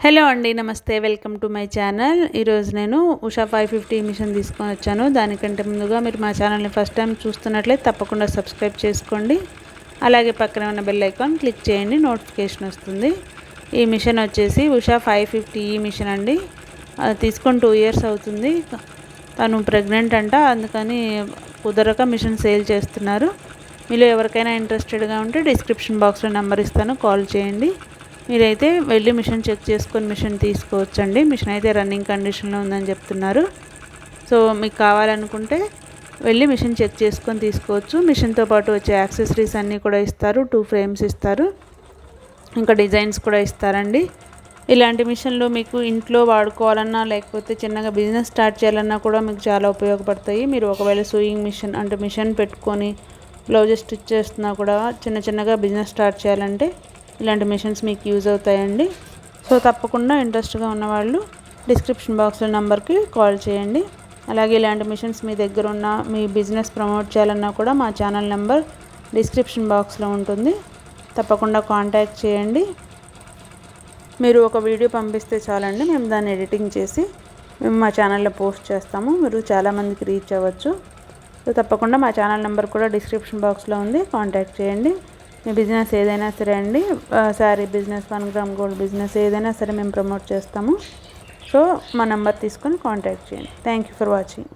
Hello అండి, నమస్తే. Welcome to my channel. ఈరోజు నేను ఉషా 550 మిషన్ తీసుకొని వచ్చాను. దానికంటే ముందుగా మీరు మా ఛానల్ని ఫస్ట్ టైం చూస్తున్నట్లయితే తప్పకుండా సబ్స్క్రైబ్ చేసుకోండి. అలాగే పక్కనే ఉన్న బెల్ ఐకాన్ క్లిక్ చేయండి, నోటిఫికేషన్ వస్తుంది. ఈ మిషన్ వచ్చేసి ఉషా 550 మిషన్ అండి. అది తీసుకొని 2 ఇయర్స్ అవుతుంది. తను ప్రెగ్నెంట్ అంట, అందుకని కుదరక మిషన్ సేల్ చేస్తున్నారు. మీలో ఎవరికైనా ఇంట్రెస్టెడ్గా ఉంటే డిస్క్రిప్షన్ బాక్స్లో నెంబర్ ఇస్తాను, కాల్ చేయండి. మీరైతే వెళ్ళి మిషన్ చెక్ చేసుకొని మిషన్ తీసుకోవచ్చండి. మిషన్ అయితే రన్నింగ్ కండిషన్లో ఉందని చెప్తున్నారు. సో మీకు కావాలనుకుంటే వెళ్ళి మిషన్ చెక్ చేసుకొని తీసుకోవచ్చు. మిషన్తో పాటు వచ్చే యాక్సెసరీస్ అన్నీ కూడా ఇస్తారు. 2 ఫ్రేమ్స్ ఇస్తారు, ఇంకా డిజైన్స్ కూడా ఇస్తారండి. ఇలాంటి మిషన్లు మీకు ఇంట్లో వాడుకోవాలన్నా లేకపోతే చిన్నగా బిజినెస్ స్టార్ట్ చేయాలన్నా కూడా మీకు చాలా ఉపయోగపడతాయి. మీరు ఒకవేళ సూయింగ్ మిషన్ అంటే మిషన్ పెట్టుకొని బ్లౌజెస్ స్టిచ్ చేస్తున్నా కూడా చిన్నగా బిజినెస్ స్టార్ట్ చేయాలంటే ఇలాంటి మిషన్స్ మీకు యూజ్ అవుతాయండి. సో తప్పకుండా ఇంట్రెస్ట్గా ఉన్నవాళ్ళు డిస్క్రిప్షన్ బాక్స్లో నెంబర్కి కాల్ చేయండి. అలాగే ఇలాంటి మిషన్స్ మీ దగ్గర ఉన్న మీ బిజినెస్ ప్రమోట్ చేయాలన్నా కూడా మా ఛానల్ నెంబర్ డిస్క్రిప్షన్ బాక్స్లో ఉంటుంది, తప్పకుండా కాంటాక్ట్ చేయండి. మీరు ఒక వీడియో పంపిస్తే చాలండి, మేము దాన్ని ఎడిటింగ్ చేసి మేము మా ఛానల్లో పోస్ట్ చేస్తాము. మీరు చాలామందికి రీచ్ అవ్వచ్చు. సో తప్పకుండా మా ఛానల్ నెంబర్ కూడా డిస్క్రిప్షన్ బాక్స్లో ఉంది, కాంటాక్ట్ చేయండి. మీ బిజినెస్ ఏదైనా సరే అండి, sari business, 1 gram gold business ఏదైనా సరే మేము ప్రమోట్ చేస్తాము. సో మా నెంబర్ తీసుకొని కాంటాక్ట్ చేయండి. Thank you for watching.